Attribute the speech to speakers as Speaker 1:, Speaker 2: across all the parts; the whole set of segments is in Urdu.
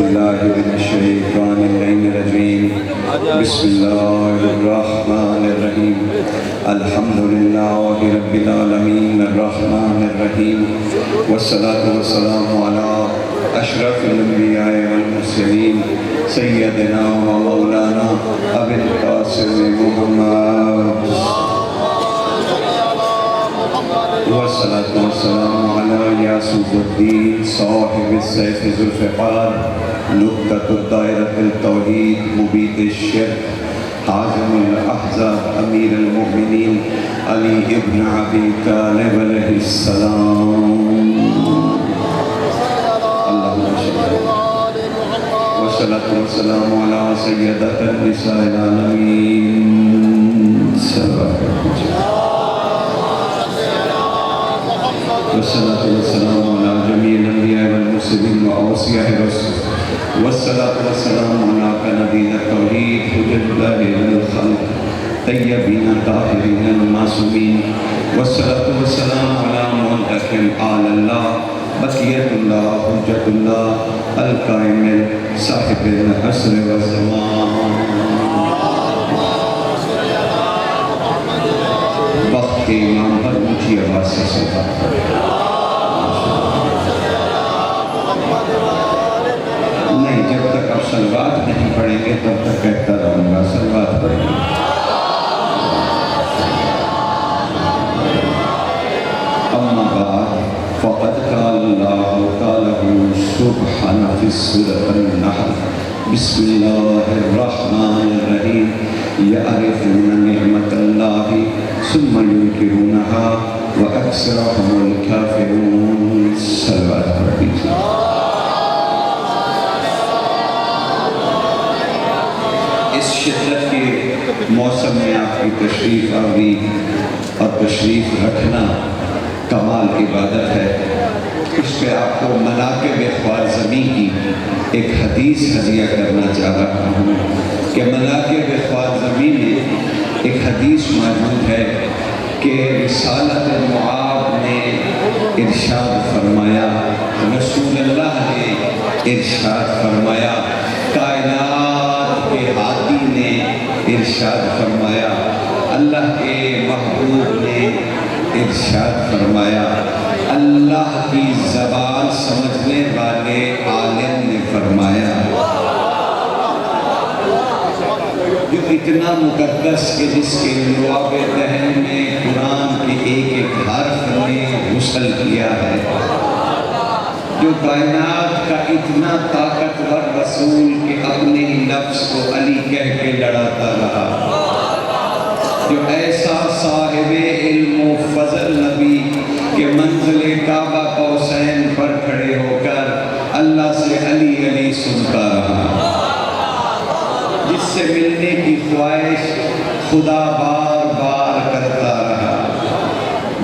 Speaker 1: باللہ من الشیطان الرجیم بسم اللہ الرحمن الرحیم الحمدللہ رب العالمین الرحمن الرحیم والصلاة والسلام علی اشرف الانبیاء والمرسلین سیدنا و مولانا ابی القاسم محمد والصلاة والسلام علی یاسوف الدین صاحب السیف ذو الفقار نقطۃ الدائرۃ التوحید مبید الشرک حازم الاحزاب امیر المؤمنین علی ابن ابی طالب علیہ السلام اللہم صل والصلاة والسلام علی سیدۃ النساء العالمین والصلاة والسلام على جميع الأنبياء والمرسلين وأوصياء الرسل والصلاة والسلام على نبينا التوحيد حجة الله للخلق طيبين طاهرين المعصومين والصلاة والسلام على منتخب آل الله بقية الله حجة الله القائم صاحب العصر والزمان وقت کے امام پر اونچی آواز سے صلوات پڑھیں نہیں جب تک آپ صلوات نہیں پڑھیں گے تب تک کہتا رہوں گا صلوات پڑھیں گے اما بعد فقد قال اللہ تعالی سبحانہ فی سورۃ النحل بسم اللہ الرحمن الرحیم یعرفون نعمت اللہ ثم ينكرونها وأكثرهم الكافرون صلوات پڑھ دیجیے اس شدت کے موسم میں آپ کی تشریف آوری اور تشریف رکھنا کمال عبادت ہے اس پہ آپ کو مناقب خوارزمی کی ایک حدیث ہدیہ کرنا چاہ رہا ہوں کہ مناقب خوارزمی میں ایک حدیث موجود ہے کہ رسالت معاب نے ارشاد فرمایا رسول اللہ نے ارشاد فرمایا کائنات کے ہادی نے ارشاد فرمایا اللہ کے محبوب نے ارشاد فرمایا اللہ کی زبان سمجھنے والے عالم نے فرمایا جو اتنا مقدس کہ جس کے لعاب دہن میں قرآن کے ایک ایک حرف نے غسل کیا ہے جو کائنات کا اتنا طاقتور رسول کہ اپنے نفس کو علی کہہ کے لڑاتا رہا جو ایسا صاحب علم و فضل نبی کہ منزل کعبہ قوسین پر کھڑے ہو کر اللہ سے علی علی سنتا رہا جس سے ملنے کی خواہش خدا بار بار کرتا رہا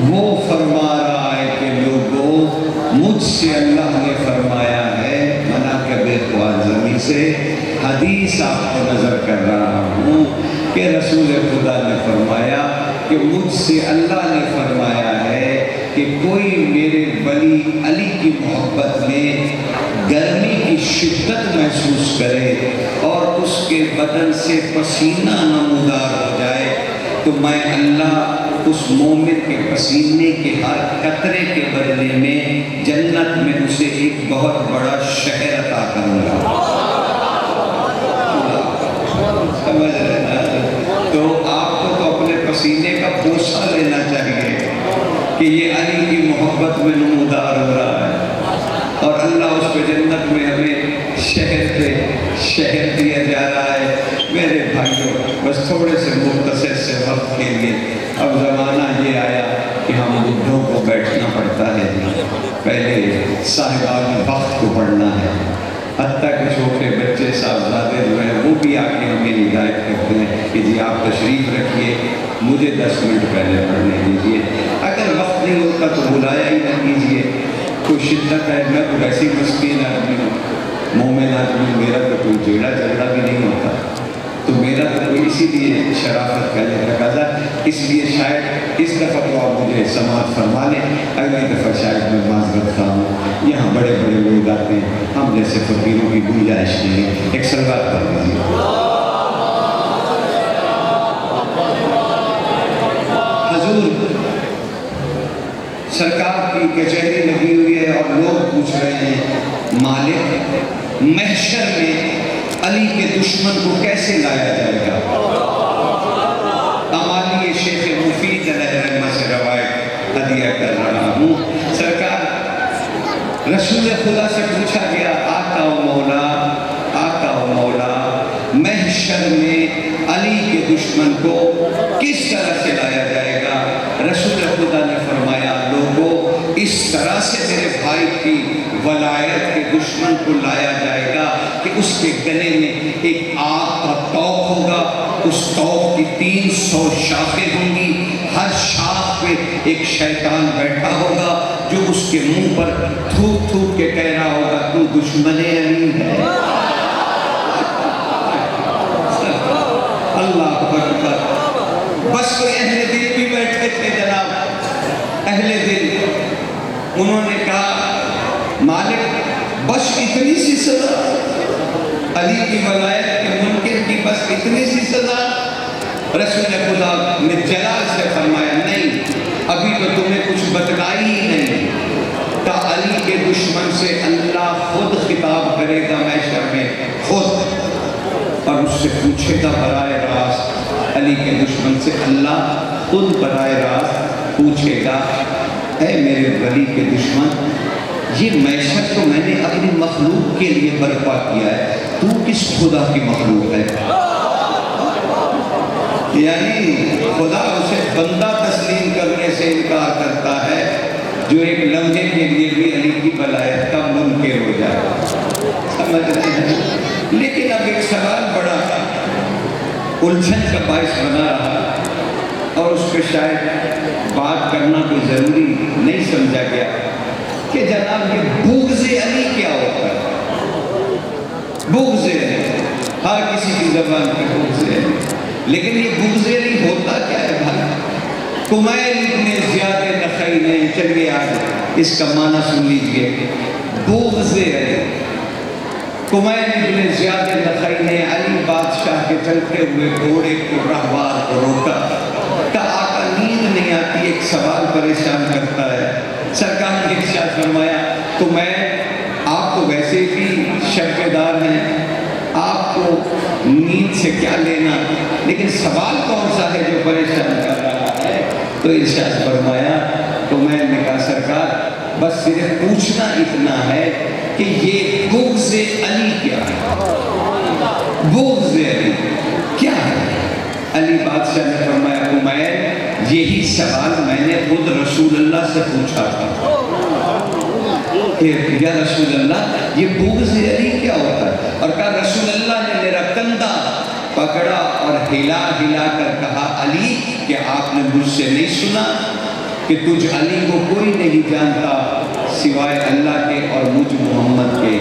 Speaker 1: وہ فرما رہا ہے کہ لوگوں مجھ سے اللہ نے فرمایا ہے مناقب خوارزمی سے حدیث آپ کو نظر کر رہا ہوں کہ رسول خدا نے فرمایا کہ مجھ سے اللہ نے فرمایا ہے کہ کوئی میرے ولی علی کی محبت میں گرمی کی شدت محسوس کرے اور اس کے بدن سے پسینہ نمودار ہو جائے تو میں اللہ اس مومن کے پسینے کے ہر قطرے کے بدلے میں جنت میں اسے ایک بہت بڑا شہر عطا کروں گا سمجھ رہے نا تو آپ کو تو اپنے پسینے کا بوسہ لینا چاہیے کہ یہ علی کی محبت میں نمودار ہو رہا ہے اور اللہ اس پہ جنت میں ہمیں شہر دیا جا رہا ہے میرے بھائیوں بس تھوڑے سے مختصر سے وقت کے لیے اب زمانہ یہ آیا کہ ہم بڈھوں کو بیٹھنا پڑتا ہے پہلے صاحبان وقت کو پڑھنا ہے حتیٰ کہ چھوٹے بچے صاحبزادے جو ہیں وہ بھی آ کے ہمیں ہدایت کرتے ہیں کہ جی آپ تشریف رکھیے مجھے 10 منٹ پہلے پڑھنے دیجیے اگر وقت نہیں ہوتا تو بلایا ہی نہ کیجیے کوئی شدت ہے میں تو ویسی مسکین آدمی ہوں مومن آدمی میرا تو کوئی جھگڑا جھگڑا بھی نہیں ہوتا تو میرا تو کوئی اسی لیے شرافت کا تقاضا اس لیے شاید اس دفعہ تو آپ مجھے سماعت فرما لیں اگلی دفعہ شاید میں معذرت خواہ ہوں یہاں بڑے بڑے لوگ آتے ہیں ہم جیسے فقیروں کی گنجائش نہیں. ایک صلوات پڑھ لیجیے. حضور سرکار کی کچہری لگی ہوئی ہے اور لوگ پوچھ رہے ہیں مالک محشر میں علی کے دشمن کو کیسے لایا جائے گا؟ امالی شیخ مفید علیہ رحمہ سے روایت ہدیہ کر رہا ہوں. سرکار رسول خدا سے پوچھا گیا آقا و مولا محشر میں علی کے دشمن کو کس طرح سے لایا جائے گا؟ رسول خدا نے فرمایا لوگوں اس طرح سے میرے بھائی کی ولایت کے دشمن کو لایا جائے گا کہ اس کے گلے میں ایک آگ کا توق ہوگا. اس توق کی 300 شاخیں ہوں گی. ہر شاخ پہ ایک شیطان بیٹھا ہوگا جو اس کے منہ پر تھوک تھوک کے کہہ رہا ہوگا تو دشمن علی ہے. اللہ اکبر. بس کوئی اہل دل بھی بیٹھے تھے جناب, اہل دل. انہوں نے کہا مالک بس اتنی سی سزا, علی کی ولایت کے منکر کی بس اتنی سی سزا؟ رسول خدا نے جلال سے فرمایا نہیں, ابھی تو تمہیں کچھ بتلائی ہی نہیں. کہ علی کے دشمن سے اللہ خود خطاب کرے گا محشر میں خود, اور اس سے پوچھے گا براہ راست. علی کے دشمن سے اللہ خود براہ راست پوچھے گا اے میرے ولی کے دشمن, یہ محشر تو میں نے اپنی مخلوق کے لیے برپا کیا ہے, تو کس خدا کی مخلوق ہے؟ یعنی خدا اسے بندہ تسلیم کرنے سے انکار کرتا ہے جو ایک لمحے کے لیے بھی علی کی ولایت کا منکر ہو جائے. سمجھ رہے ہیں؟ لیکن اب ایک سوال بڑا الجھن کا باعث بنا رہا اور اس پہ شاید بات کرنا کوئی ضروری نہیں سمجھا گیا کہ جناب یہ بغض علی کیا ہوتا ہے؟ بغض علی ہر کسی کی زبان پہ بغض علی, لیکن یہ بغض علی ہوتا کیا ہے بھائی؟ کمیل ابن زیاد نخعی نے, چلیے آج اس کا معنی سن لیجئے. بغض علی, کمیل ابن زیاد نخعی نے علی بادشاہ کے چلتے ہوئے گھوڑے کو رہوار کو روکا. کہا آقا نیند نہیں آتی, ایک سوال پریشان کرتا ہے. سرکار نے ارشاد فرمایا آپ تو ویسے بھی شب دار ہیں, آپ کو نیند سے کیا لینا, لیکن سوال کون سا ہے جو پریشان کر رہا ہے؟ تو ارشاد فرمایا کمیل نے کہا سرکار بس صرف پوچھنا اتنا ہے کہ یہ بغض علی کیا ہے؟ بغض علی کیا ہے؟ علی بادشاہ نے فرمایا کمیل یہی سوال میں نے خود رسول اللہ سے پوچھا تھا کہ یا رسول اللہ یہ بغض علی کیا ہوتا ہے؟ اور کہا رسول اللہ نے میرا کندھا پکڑا اور ہلا ہلا کر کہا علی کہ آپ نے مجھ سے نہیں سنا کہ تجھ علی کو کوئی نہیں جانتا سوائے اللہ کے اور مجھ محمد کے؟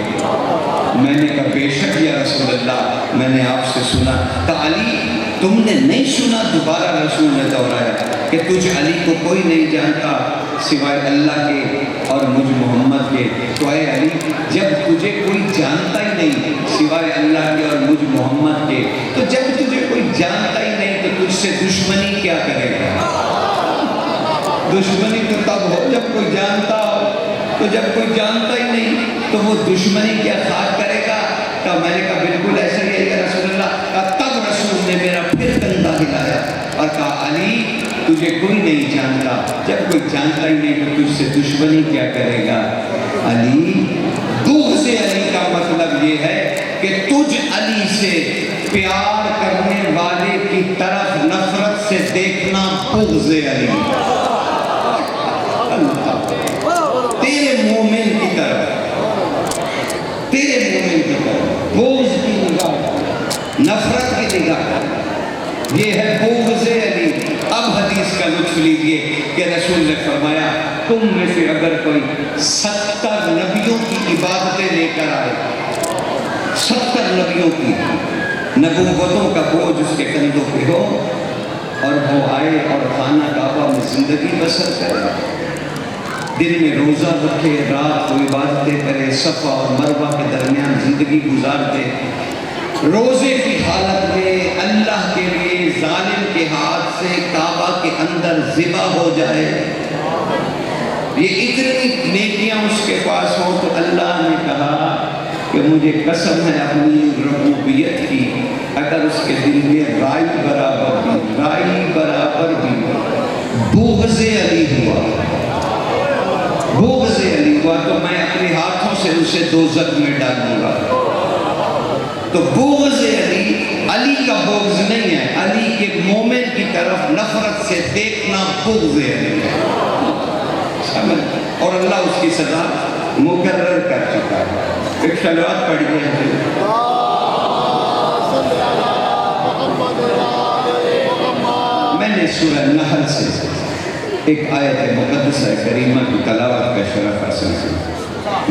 Speaker 1: میں نے کہا بے شک یا رسول اللہ میں نے آپ سے سنا. کہا علی تم نے نہیں سنا؟ دوبارہ رسول نے دہرایا کہ تجھ علی کو کوئی نہیں جانتا سوائے اللہ کے اور مجھ محمد کے. تو اے علی جب تجھے کوئی جانتا ہی نہیں سوائے اللہ کے اور مجھ محمد کے, تو جب تجھے کوئی جانتا ہی نہیں تو تجھ سے دشمنی کیا کرے گا؟ دشمنی تو تب ہو جب کوئی جانتا ہو, تو جب کوئی جانتا ہی نہیں تو وہ دشمنی کیا خاک کرے گا؟ تو میں نے کہا بالکل ایسا ہی ہے یا رسول اللہ. کہا تب رسول نے میرا پھر کندھا ہلایا اور کہا علی تجھے کوئی نہیں جانتا, جب کوئی جانتا ہی نہیں تو تجھ سے دشمنی کیا کرے گا؟ علی بغض علی کا مطلب یہ ہے کہ تجھ علی سے پیار کرنے والے کی طرف نفرت سے دیکھنا بغض علی. تیرے مومن کی طرف, تیرے مومن کی طرف بغض کی نگاہ, نفرت کی نگاہ, یہ ہے بغض علی. اب حدیث کا لطف لیجئے کہ رسول نے فرمایا تم میں سے اگر کوئی 70 نبیوں کی عبادتیں لے کر آئے, 70 نبیوں کی نبوتوں کا بوجھ اس کے کندھوں پہ ہو, اور وہ آئے اور خانہ کعبہ میں زندگی بسر کرے, دن میں روزہ رکھے, رات کو عبادتیں کرے, صفا اور مروہ کے درمیان زندگی گزارتے، روزے کی حالت میں اللہ کے لیے ظالم کے ہاتھ سے کعبہ کے اندر ذبح ہو جائے، یہ اتنی نیکیاں اس کے پاس ہوں، تو اللہ نے کہا کہ مجھے قسم ہے اپنی ربوبیت کی، اگر اس کے دل میں رائی برابر بھی بغض علی ہوا تو میں اپنے ہاتھوں سے اسے دوزخ میں ڈالوں گا۔ تو بغض علی کا بغض نہیں ہے، علی کے مومن کی طرف نفرت سے دیکھنا بغض علی ہے، اور اللہ اس کی سزا مقرر کر چکا ہے۔ ایک صلوات پڑھیے ہیں۔ میں نے سورہ نحل سے ایک آیت مقدسہ کریمہ کی تلاوت کا شرف حاصل کیا۔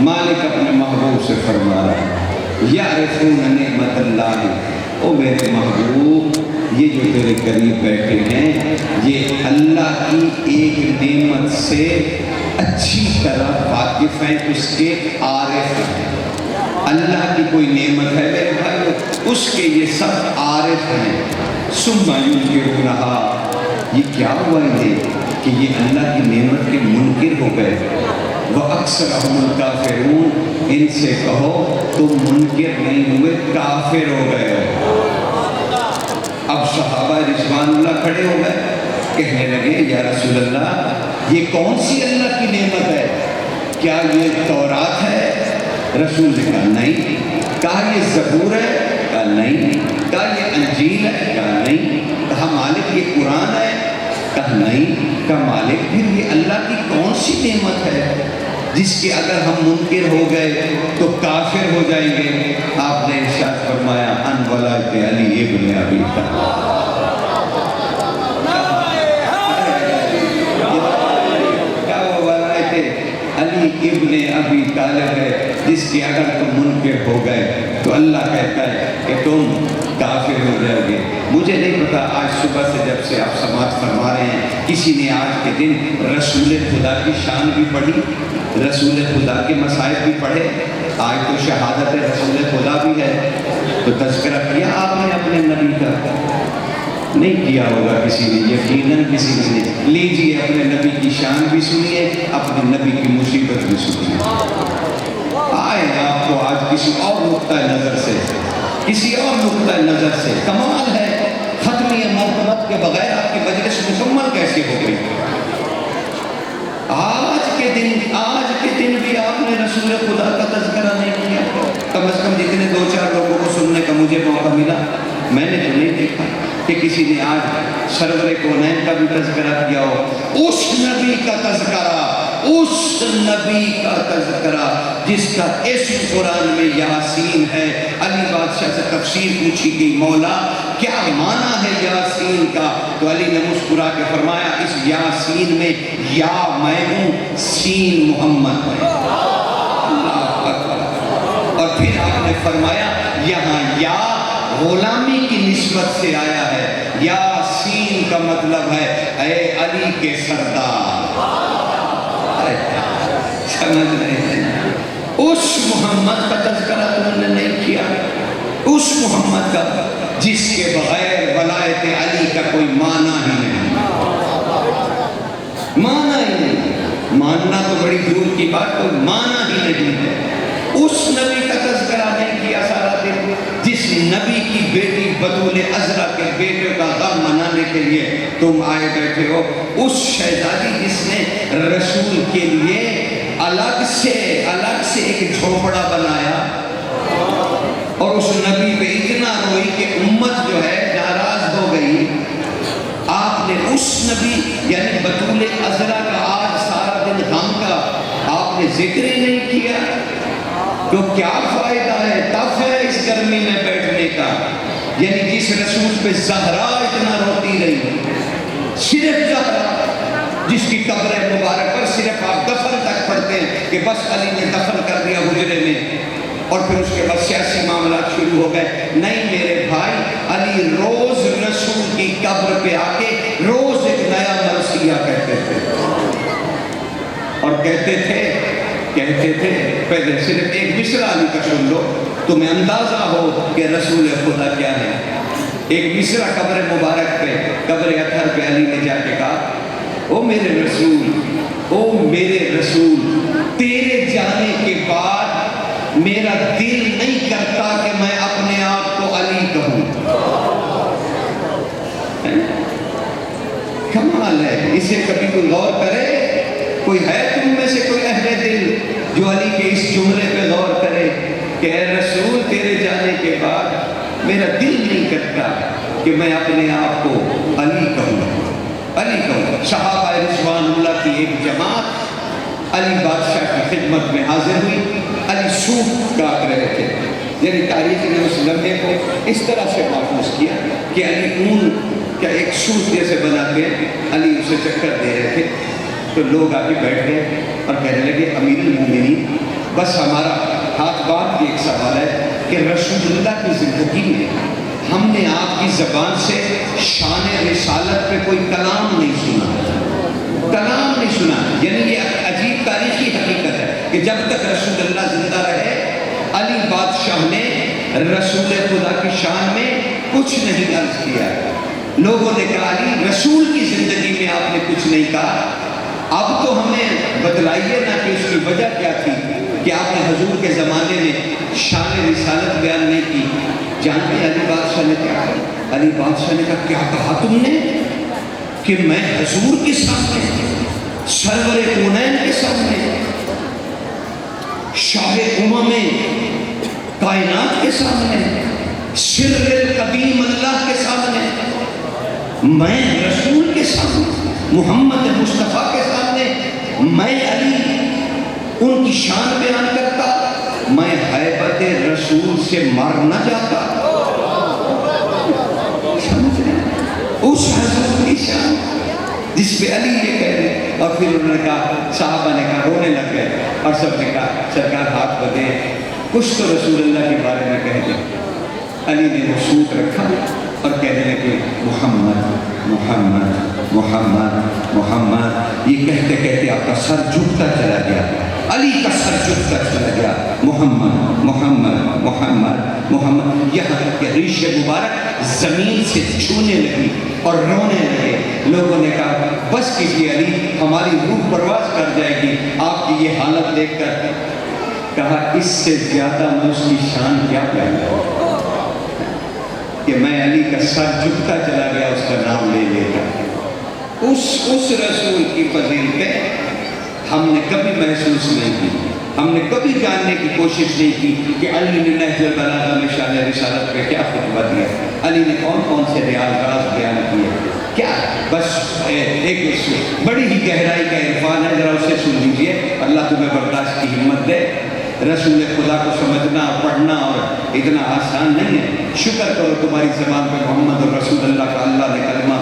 Speaker 1: مالک اپنے محبوب سے فرما رہا ہے، یعرفون نعمت اللہ، او میرے محبوب یہ جو تیرے قریب بیٹھے ہیں یہ اللہ کی ایک نعمت سے اچھی طرح واقف ہیں، اس کے عارف ہیں۔ اللہ کی کوئی نعمت ہے میرے بھائی، اس کے یہ سب عارف ہیں۔ ثم ينکرونہا، یہ کیا ہوا انہیں کہ یہ اللہ کی نعمت کے منکر ہو گئے۔ وَأَكْثَرُهُمُ الْكَافِرُونَ، ان سے کہو تم منکر نہیں ہوئے، کافر ہو گئے ہو۔ اب صحابہ رضوان اللہ کھڑے ہو گئے، کہنے لگے یا رسول اللہ یہ کون سی اللہ کی نعمت ہے؟ کیا یہ تورات ہے؟ رسول نے کہا نہیں۔ کہا یہ زبور ہے؟ کہا نہیں۔ کہا یہ انجیل ہے؟ کہا نہیں۔ کہا مالک یہ قرآن ہے؟ کہا نہیں۔ کہا مالک پھر یہ اللہ کی کون سی نعمت ہے جس کے اگر ہم منکر ہو گئے تو کافر ہو جائیں گے؟ آپ نے ارشاد فرمایا ان ولایت علی ابن ابی طالب، کیا وہ ولایت علی ابن ابی طالب ہے جس کے اگر تم منکر ہو گئے تو اللہ کہتا ہے کہ تم کافر ہو جائے گے۔ مجھے نہیں پتا آج صبح سے جب سے آپ سماعت فرما رہے ہیں کسی نے آج کے دن رسول خدا کی شان بھی پڑھی، رسول خدا کے مصائب بھی پڑھے، آج تو شہادت رسول خدا بھی ہے، تو تذکرہ کیا آپ نے اپنے نبی کا؟ نہیں کیا ہوگا کسی نے، یقیناً کسی نے۔ لیجیے اپنے نبی کی شان بھی سنیے، اپنے نبی کی مصیبت بھی سنیے۔ آئے آپ کو آج کسی اور نقطۂ نظر سے، کسی اور نقطۂ نظر سے، کمال ہے ختمی مرتبت کے بغیر آپ کی مجلس مکمل کیسے ہو گئی؟ آج کے دن بھی آپ نے رسول خدا کا تذکرہ نہیں کیا۔ کم از کم جتنے دو چار لوگوں کو سننے کا مجھے موقع ملا، میں نے تو نہیں دیکھا کہ کسی نے آج سرور کونین کا بھی تذکرہ کیا ہو، اس نبی کا تذکرہ، اس نبی کا تذکرہ جس کا اسم قرآن میں یاسین ہے۔ علی بادشاہ سے تفسیر پوچھی گئی، مولا کیا معنی ہے یاسین کا؟ تو علی نے مسکرا کے فرمایا اس یاسین میں یا میں ہوں، سین محمد ہے۔ اللہ اکبر۔ اور پھر آپ نے فرمایا یہاں یا غلامی کی نسبت سے آیا ہے، یاسین کا مطلب ہے اے علی کے سردار۔ سمجھ رہے ہیں؟ اس محمد کا تذکرہ تم نے نہیں کیا، اس محمد کا جس کے بغیر ولایت علی کا کوئی معنی ہی نہیں، معنی ہی نہیں۔ ماننا تو بڑی دور کی بات، کوئی معنی ہی نہیں ہے۔ اس نبی کا تذکرہ نہیں کیا سارا دن، جس نبی کی بیٹی بطول عذرا کے بیٹے کا غم منانے کے لیے تم آئے بیٹھے ہو، اس شہزادی جس نے رسول کے لیے الگ سے ایک جھوپڑا بنایا اور اس نبی پہ اتنا روئی کہ امت جو ہے ناراض ہو گئی، آپ نے اس نبی یعنی بطول عذرا کا آج سارا دن غم کا آپ نے ذکر ہی نہیں کیا، تو کیا فائدہ ہے؟ تف ہے اس گرمی میں بیٹھنے کا، یعنی جس رسول پہ زہرا اتنا روتی رہی، صرف زہرا جس کی قبر مبارک پر صرف آپ دفن تک پڑھتے ہیں کہ بس علی نے دفن کر دیا حجرے میں، اور پھر اس کے بعد سیاسی معاملات شروع ہو گئے۔ نہیں میرے بھائی، علی روز رسول کی قبر پہ آ کے روز ایک نیا مرثیہ کہتے تھے، اور کہتے تھے کہتے تھے پہلے صرف ایک مصرع علی کا سن لو تمہیں اندازہ ہو کہ رسول خدا کیا ہے. ایک مصرع قبر مبارک پہ، قبر اطہر پہ علی نے جا کے کہا او میرے رسول، او میرے رسول، تیرے جانے کے بعد میرا دل نہیں کرتا کہ میں اپنے آپ کو علی کہوں. کمال ہے. اسے کبھی کوئی غور کرے؟ کوئی ہے تم میں سے کوئی اہل دل جو علی کے اس جملے پہ غور کرے کہ اے رسول تیرے جانے کے بعد میرا دل نہیں کرتا کہ میں اپنے آپ کو علی کہوں، علی کہوں. صحابہ رضوان اللہ کی ایک جماعت علی بادشاہ کی خدمت میں حاضر ہوئی. علی سوٹ کاٹ رہے تھے. یعنی تاریخ نے اس لمحے کو اس طرح سے محفوظ کیا کہ علی اون کا ایک سوٹ جیسے بنا کے علی اسے چکر دے رہے تھے. تو لوگ آ کے بیٹھ گئے اور کہنے لگے امیر المومنین بس ہمارا ہاتھ باندھ کے ایک سوال ہے کہ رسول اللہ کی زندگی میں ہم نے آپ کی زبان سے شان رسالت پہ کوئی کلام نہیں سنا، کلام نہیں سنا. یعنی یہ عجیب تاریخی حقیقت ہے کہ جب تک رسول اللہ زندہ رہے علی بادشاہ نے رسول خدا کی شان میں کچھ نہیں عرض کیا. لوگوں نے کہا علی رسول کی زندگی میں آپ نے کچھ نہیں کہا، اب تو ہمیں بتلائیے نا کہ اس کی وجہ کیا تھی کہ آپ نے حضور کے زمانے میں شان رسالت بیان نہیں کی. جانتے علی بادشاہ نے کیا کہا؟ علی بادشاہ نے کہا کیا کہا تم نے کہ میں حضور کے سامنے، سرور کونین کے سامنے، شاہ امم کائنات کے سامنے، سر القدیم اللہ کے سامنے، میں رسول کے سامنے، محمد مصطفیٰ کے سامنے میں علی ان کی شان بیان کرتا، میں ہیبت رسول سے مر نہ جاتا. سمجھ رہے ہیں اس حضور کی شان جس پہ علی یہ کہہ رہے. اور پھر انہوں نے کہا، صحابہ نے کہا، رونے لگ گئے اور سب نے کہا سرکار ہاتھ بدے کچھ تو رسول اللہ کے بارے میں کہہ دیں. علی نے وہ سوٹ رکھا اور کہنے لگے محمد محمد محمد محمد. یہ کہتے کہتے آپ کا سر جھکتا چلا گیا، علی کا سر جھکتا چلا گیا. محمد محمد محمد محمد، یہاں تک کہ ریش مبارک زمین سے چھونے لگی اور رونے لگے. لوگوں نے کہا بس کیجیے علی، ہماری روح پرواز کر جائے گی آپ کی یہ حالت دیکھ کر. کہا اس سے زیادہ میں اس کی شان کیا کہوں کہ میں علی کا سر جھکتا چلا گیا اس کا نام لے لے کر. اس رسول کی فضیلتیں ہم نے کبھی محسوس نہیں کی، ہم نے کبھی جاننے کی کوشش نہیں کی کہ علی نے نہج البلاغہ میں شان رسالت پہ کیا خطبہ دیا، علی نے کون کون سے ریاض راز بیان کیے. کیا بس ایک بڑی ہی گہرائی کا عرفان ہے، ذرا اسے سن لیجیے. اللہ تمہیں برداشت کی ہمت دے. رسول خدا کو سمجھنا پڑھنا اور اتنا آسان نہیں ہے. شکر کرو تمہاری زبان پہ محمد اور رسول اللہ کا اللہ نے کلمہ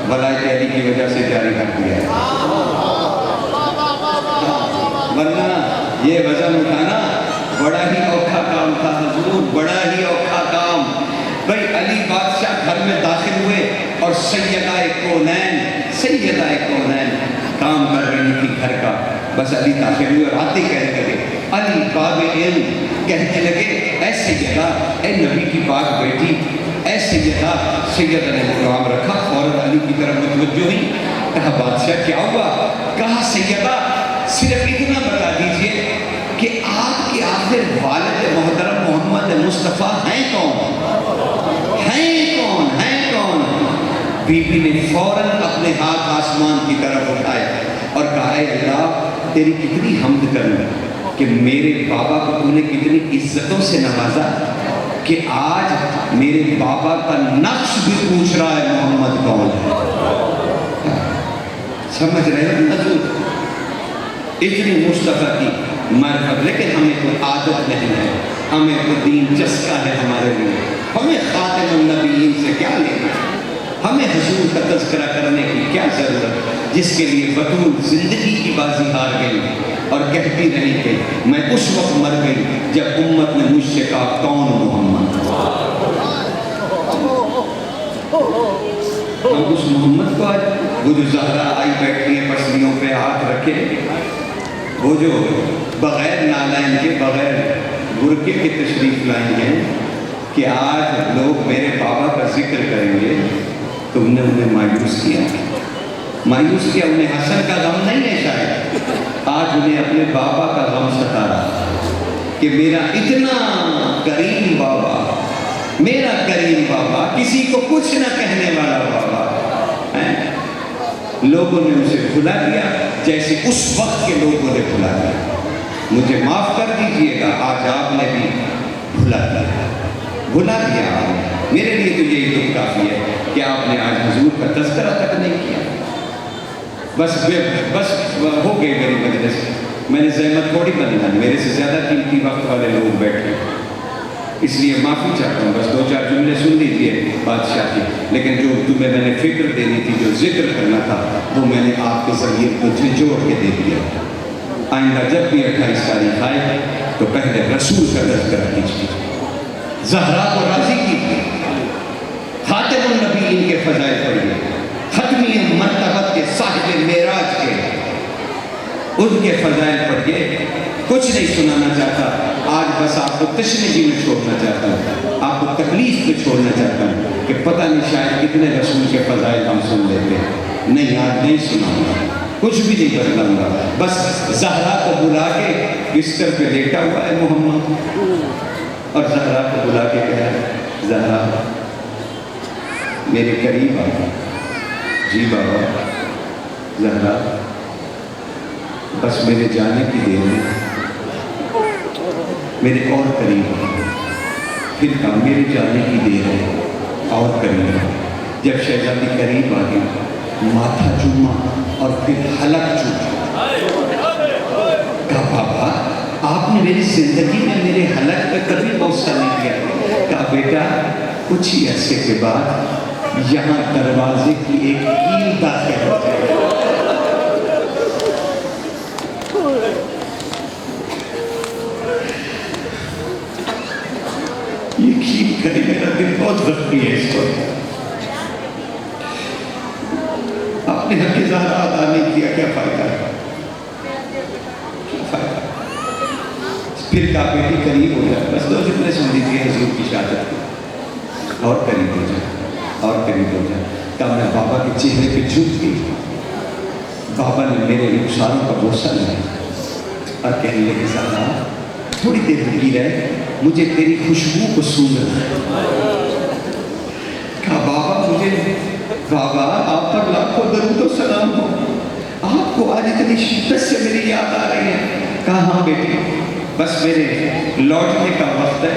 Speaker 1: ولایت علی کی وجہ سے جاری کر دیا ہے. ورنہ یہ وزن اٹھانا بڑا ہی اوکھا کام تھا حضور، بڑا ہی اوکھا کام. بھائی علی بادشاہ گھر میں داخل ہوئے اور سیدہ کونین کام کر رہی تھی گھر کا. بس علی داخل ہوئے اور آتے کہنے لگے علی باب علم، کہنے لگے اے سیدہ، اے نبی کی پاک بیٹی، اے سیدہ. سیدہ نے مقام رکھا، فوراً علی کی طرف متوجہ ہوئی. کہا بادشاہ کیا ہوا؟ کہا سیدہ صرف اتنا بتا دیجئے کہ آپ کے آخر والد محترم محمد مصطفیٰ ہیں کون؟ ہیں کون؟ بی بی نے فوراً اپنے ہاتھ آسمان کی طرف اٹھائے اور کہا اے اللہ تیری کتنی حمد کروں کہ میرے بابا کو تو نے کتنی عزتوں سے نوازا کہ آج میرے بابا کا نقش بھی پوچھ رہا ہے محمد کون ہے. سمجھ رہے ہیں حضور اتنی مصطفیٰ کی معرفت. لیکن ہمیں کوئی عادت نہیں ہے، ہمیں کوئی دین چسکا ہے ہمارے لیے. ہمیں خاتم النبیین سے کیا لینا ہے، ہمیں حضور کا تذکرہ کرنے کی کیا ضرورت جس کے لیے بطول زندگی کی بازی ہار گئی اور کہتی رہی کہ میں اس وقت مر گئی جب امت نے مجھ سے کہا کون محمد. ہم اس محمد کو آج وہ جو زہرا آئی بیٹھی ہے پسلیوں پہ ہاتھ رکھے، وہ جو بغیر نالائن کے، بغیر برقعے کے تشریف لائی ہیں کہ آج لوگ میرے بابا کا ذکر کریں گے. تم نے انہیں مایوس کیا، مایوس کیا. انہیں حسن کا غم نہیں ہے شاید، آج انہیں اپنے بابا کا غم ستا رہا کہ میرا اتنا کریم بابا، میرا کریم بابا، کسی کو کچھ نہ کہنے والا بابا، لوگوں نے اسے بھلا دیا جیسے اس وقت کے لوگوں نے بھلا دیا. مجھے معاف کر دیجئے گا، آج آپ نے بھی بھلا دیا، بھلا دیا آپ نے. میرے لیے تو یہی دکھ کافی ہے کہ آپ نے آج حضور کا تذکرہ تک نہیں کیا. بس ہو گئی میری مجلس، میں نے زحمت تھوڑی بننا، میرے سے زیادہ قیمتی وقت والے لوگ بیٹھے، اس لیے معافی چاہتا ہوں. بس 2-4 جملے سن لیجیے بادشاہ کی، لیکن جو تمہیں میں نے فکر دینی تھی، جو ذکر کرنا تھا، وہ میں نے آپ کے ذریعے کو جھنجھوڑ کے دے دیا. آئندہ جب بھی 28 تاریخ آئے تو پہلے رسول کا تذکرہ کیجیے، زہرا کو راضی کیجیے، خاتم النبیین کے فضائل پڑھیے، ختمی مرتبت کے صاحب معراج کے ان کے فضائل پڑھیے. کچھ نہیں سنانا چاہتا آج، بس آپ کو تشنیجی میں چھوڑنا چاہتا ہوں، آپ کو تکلیف میں چھوڑنا چاہتا ہوں کہ پتہ نہیں شاید کتنے رسول کے فضائل ہم سن لیتے ہیں. نہیں، آج نہیں سناؤں گا، کچھ بھی نہیں بتلاؤں گا. بس زہرا کو بلا کے بستر پہ لیٹا ہوا ہے محمد، اور زہرا کو بلا کے کہا زہرا میرے قریب آ. جی بابا. زہرا بس میرے جانے کی دیر ہے، میرے اور قریب ہے. پھر کہا میرے جانے کی دیر ہے، اور قریب ہے. جب شہزادی قریب آ گئی، ماتھا چوما اور پھر حلق چوما. کہا بابا آپ نے میری زندگی میں میرے حلق پہ کبھی غصہ نہیں کیا. کہا بیٹا کچھ ہی عرصے کے بعد یہاں دروازے کی ایک کیل داخل ہو جائے گی. یقین کریں میرا دل بہت زخمی ہے اس وقت. آپ نے حق زہرا ادا نہیں کیا، کیا فائدہ ہے، کیا فائدہ. پھر کہا بیٹی قریب ہو جائے. بس 2 جملے سن لیجیے حضور کی شہادت کی. اور قریب ہو جائے، اور قریب ہو جائے. کہا میں بابا کے چہرے پہ جھک گئی. بابا نے میرے رخساروں کا بوسہ لیا اور کہنے لگے زہرا تھوڑی دیر رکی رہے، مجھے تیری خوشبو کو سونگنا ہے. کہا بابا مجھے، بابا آپ پر لاکھوں درود و سلام ہو، آپ کو آج اتنی شدت سے میری یاد آ رہی ہے. کہا ہاں بیٹی بس میرے لوٹنے کا وقت ہے،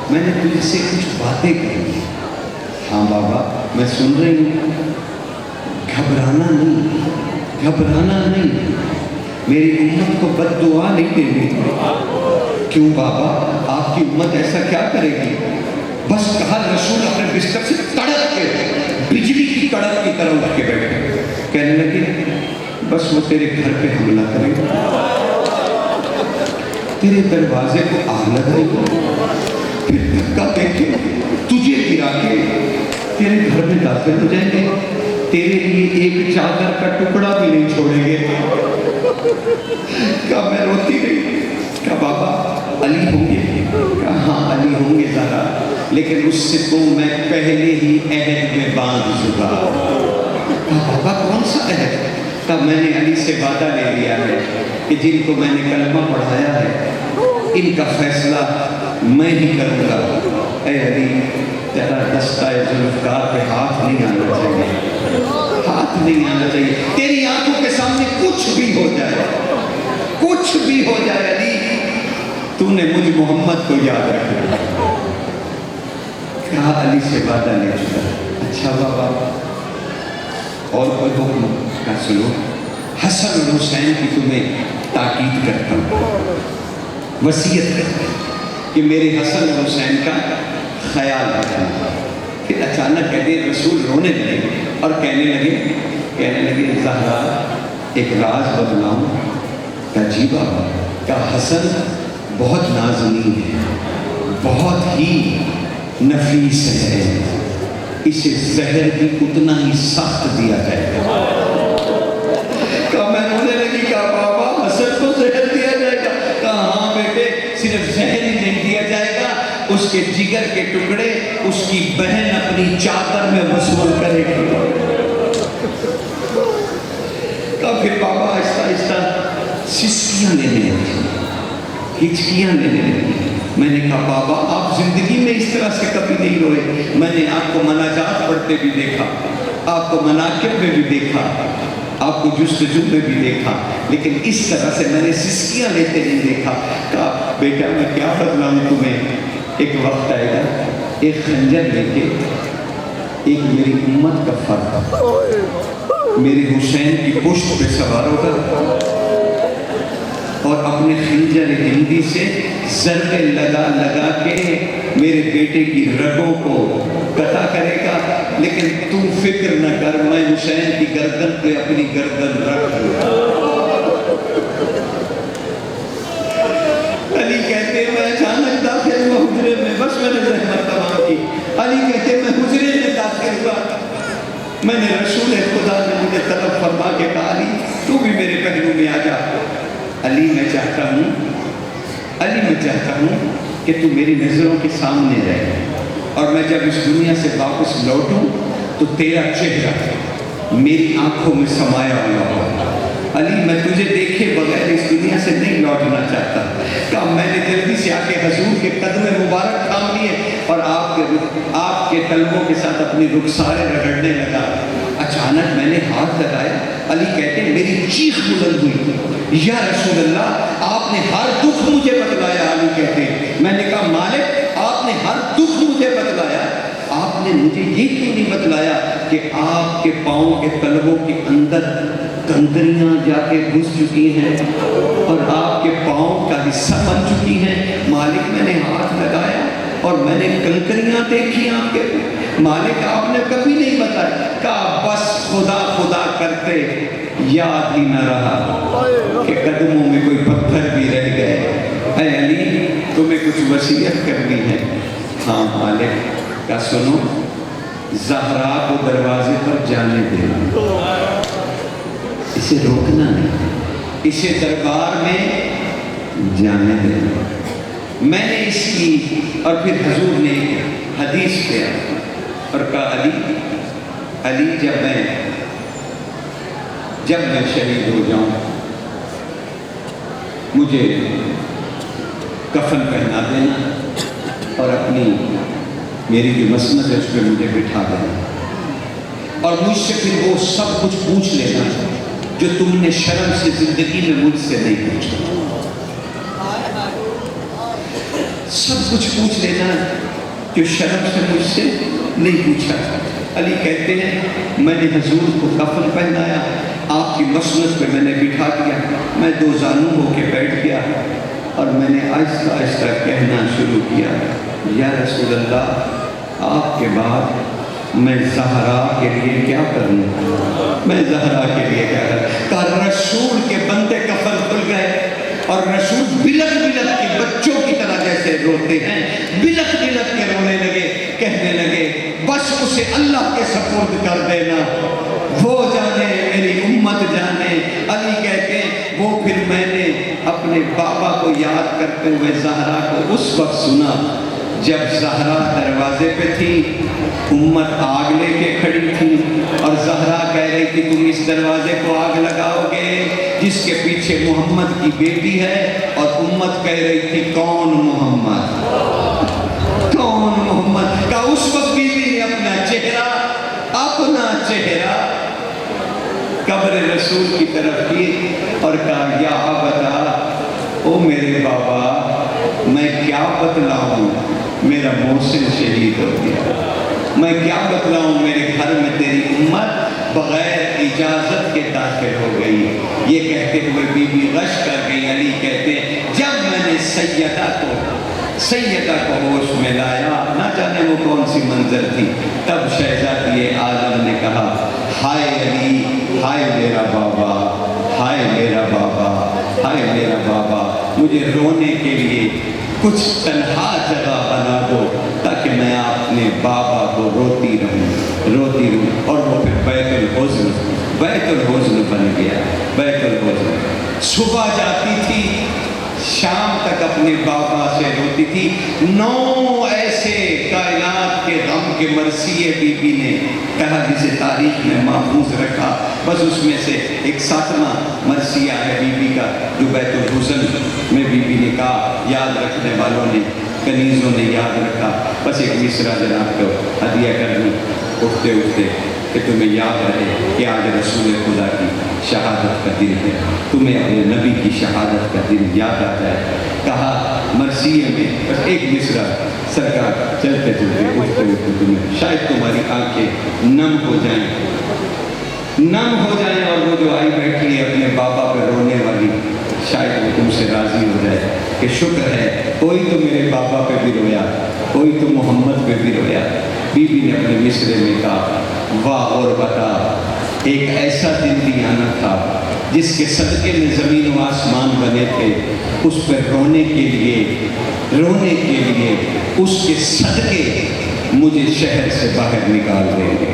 Speaker 1: میں نے تجھ سے کچھ باتیں کہی. ہاں بابا میں سن رہی ہوں. گھبرانا نہیں، گھبرانا نہیں، میری امت کو بد دعا نہیں دینی. کیوں بابا آپ کی امت ایسا کیا کرے گی؟ بس کہا رسول اپنے بستر سے تڑپ کے بجلی کی کڑک کی طرح اٹھ کے بیٹھے، کہنے لگے بس وہ تیرے گھر پہ حملہ کرے گا، تیرے دروازے کو آگ لگائے گا، پھر دھکا دے کے تجھے گرا کے تیرے گھر میں داخل ہو جائیں گے، تیرے لیے ایک چادر کا ٹکڑا بھی نہیں چھوڑیں گے. کہا میں روتی رہی. کہا بابا علی ہوں گے؟ کہا ہاں علی ہوں گے ذرا، لیکن اس سے تو میں پہلے ہی عہد میں باندھ چکا. کہا بابا کون سا عہد؟ کہا میں نے علی سے وعدہ لے لیا ہے کہ جن کو میں نے کلمہ پڑھایا ہے ان کا فیصلہ میں ہی کروں گا. اے علی تیرا دستہ ذوالفقار پہ ہاتھ نہیں آنا چاہیے، ہاتھ نہیں آنا چاہیے. تیری آنکھوں کے سامنے کچھ بھی ہو جائے، کچھ بھی ہو جائے علی، تو نے مجھ محمد کو یاد رکھا. کہا علی سے وعدہ لے چکا. اچھا بابا اور کوئی حکم؟ کہا سنو، حسن اور حسین کی تمہیں تاکید کرتا ہوں، وصیت کرتا ہوں کہ میرے حسن اور حسین کا خیال رکھنا. پھر اچانک کہتے رسول رونے لگے اور کہنے لگے زہرا ایک راز بتلاؤں. کہا جی بابا. کہا حسن بہت نازنین ہے، بہت ہی نفیس ہے، اسے زہر بھی اتنا ہی سخت دیا جائے گا. کہا میں رونے لگی. کہا بابا حسن کو زہر دیا جائے گا؟ اس کے جگر کے ٹکڑے اس کی بہن اپنی چادر میں وصول کرے گی. تو پھر بابا آہستہ آہستہ سسکیاں لینے لگے, ہچکیاں لینے لگے. میں نے کہا بابا آپ زندگی میں اس طرح سے کبھی نہیں روئے. میں نے آپ کو مناجات پڑھتے بھی دیکھا, آپ کو مناقب میں بھی دیکھا, آپ کو جستجو میں بھی دیکھا, لیکن اس طرح سے میں نے سسکیاں لیتے نہیں دیکھا. کہا بیٹا میں کیا بتلاؤں تمہیں, ایک وقت آئے گا ایک خنجر لے کے ایک میری امت کا فرد میرے حسین کی پشت پہ سوار ہوگا اور اپنے خنجر ہندی سے ضربے لگا لگا کے میرے بیٹے کی رگوں کو قطع کرے گا, لیکن تم فکر نہ کر, میں حسین کی گردن پہ اپنی گردن رکھ دوں. علی کہتے ہیں میں اچانک داخل ہوا حجرے میں, بس میں نے زحمت تمام کی. علی کہتے ہیں میں حجرے میں داخل ہوا, میں نے رسول خدا نے مجھے طلب فرما کے کہا علی تو بھی میرے پہلو میں آ جا. علی میں چاہتا ہوں کہ تو میری نظروں کے سامنے رہے, اور میں جب اس دنیا سے واپس لوٹوں تو تیرا چہرہ میری آنکھوں میں سمایا ہوا ہو. علی میں تجھے دیکھے بغیر اس دنیا سے نہیں لوٹنا چاہتا. کہا میں نے جلدی سے آ کے حضور کے قدم مبارک تھام لیے اور آپ کے طلبوں کے ساتھ اپنی رخساریں رگڑنے لگا. اچانک میں نے ہاتھ لگایا. علی کہتے ہیں میری چیخ بلند ہوئی, یا رسول اللہ آپ نے ہر دکھ مجھے بتلایا. علی کہتے ہیں میں نے کہا مالک آپ نے ہر دکھ مجھے بتلایا, آپ نے مجھے یہ کیوں نہیں بتلایا کہ آپ کے پاؤں کے تلووں کے اندر کنکریاں جا کے گھس چکی ہیں اور آپ کے پاؤں کا حصہ بن چکی ہیں. مالک میں نے ہاتھ لگایا اور میں نے کنکریاں دیکھی آپ کے. مالک آپ نے کبھی نہیں بتایا. کہا بس خدا خدا کرتے یاد ہی نہ رہا کہ قدموں میں کوئی پتھر بھی رہ گئے. اے علی تمہیں کچھ وصیت کرنی ہے. ہاں مالک کا سنو, زہرا کو دروازے پر جانے دے, اسے روکنا نہیں, اسے دربار میں جانے دے. میں نے اس کی اور پھر حضور نے حدیث کیا اور کہا علی جب میں شہید ہو جاؤں مجھے کفن پہنا دینا اور اپنی میری جو مسند ہے اس پہ مجھے بٹھا دینا اور مجھ سے پھر وہ سب کچھ پوچھ لینا جو تم نے شرم سے زندگی میں مجھ سے نہیں پوچھا. سب کچھ پوچھ لینا جو شرم سے مجھ سے نہیں پوچھا. علی کہتے ہیں میں نے حضور کو کفن پہنایا, آپ کی مسند پہ میں نے بٹھا دیا, میں دو زانو ہو کے بیٹھ گیا اور میں نے آہستہ آہستہ کہنا شروع کیا, یا رسول اللہ آپ کے بعد میں زہرا کے لیے کیا کروں, میں زہرا کے لیے کیا کروں. کہا رسول کے بندے کفن کھل گئے اور رسول بلک بلک کے بچوں کی طرح جیسے روتے ہیں بلک بلک کے رونے لگے, کہنے لگے بس اسے اللہ کے سپرد کر دینا, وہ جانے میری امت جانے. علی کہتے ہیں وہ پھر میں نے اپنے بابا کو یاد کرتے ہوئے زہرا کو اس وقت سنا جب زہرا دروازے پہ تھی, امت آگ لے کے کھڑی تھی اور زہرا کہہ رہی تھی تم اس دروازے کو آگ لگاؤ گے جس کے پیچھے محمد کی بیٹی ہے, اور امت کہہ رہی تھی کون محمد, کون محمد. کا اس وقت بیوی نے اپنا چہرہ قبر رسول کی طرف کی اور کہا یا ابتا, او میرے بابا میں کیا بتلاؤں, میرا محسن شہید ہو گیا, میں کیا بتلاؤں میرے گھر میں تیری امت بغیر اجازت کے داخل ہو گئی. یہ کہتے ہوئے بی بی غش کر گئی. علی کہتے ہیں جب میں نے سیدہ کو ہوش میں لایا, نہ جانے وہ کون سی منظر تھی, تب شہزادی عالم نے کہا ہائے علی, ہائے میرا بابا, ہائے میرا بابا, ہائے میرا بابا, مجھے رونے کے لیے کچھ تنہا جگہ بنا دو تاکہ میں اپنے بابا کو روتی رہوں. اور وہ پھر بیت الحزن بن گیا. بیت الحزن صبح جاتی تھی شام تک اپنے بابا سے روتی تھی. 9 ایسے کائنات کے غم کے مرثیے بی بی نے کہا جسے تاریخ میں محفوظ رکھا. بس اس میں سے ایک 7واں مرثیہ ہے بی بی کا جو بیت الحزن میں بی بی نے کہا. یاد رکھنے والوں نے، کنیزوں نے یاد رکھا. بس ایک مصرع جناب کو ہدیہ کرنی اٹھتے اٹھتے کہ تمہیں یاد رہے کہ آج رسول خدا کی شہادت کا دن ہے، تمہیں اپنے نبی کی شہادت کا دن یاد آ جائے. کہا مرثیے میں بس ایک مصرع سرکار چلتے چلتے اٹھتے اٹھتے تمہیں شاید تمہاری آنکھیں نم ہو جائیں اور وہ جو آئی بیٹھی ہے اپنے بابا پہ رونے والی، شاید وہ تم سے راضی ہو جائے کہ شکر ہے کوئی تو میرے بابا پہ بھی رویا، کوئی تو محمد پہ بھی رویا. بی بی نے اپنے مصرے میں کہا واہ اور بتا، ایک ایسا دن بھی آنا تھا جس کے صدقے میں زمین و آسمان بنے تھے، اس پہ رونے کے لیے اس کے صدقے مجھے شہر سے باہر نکال دیں گے.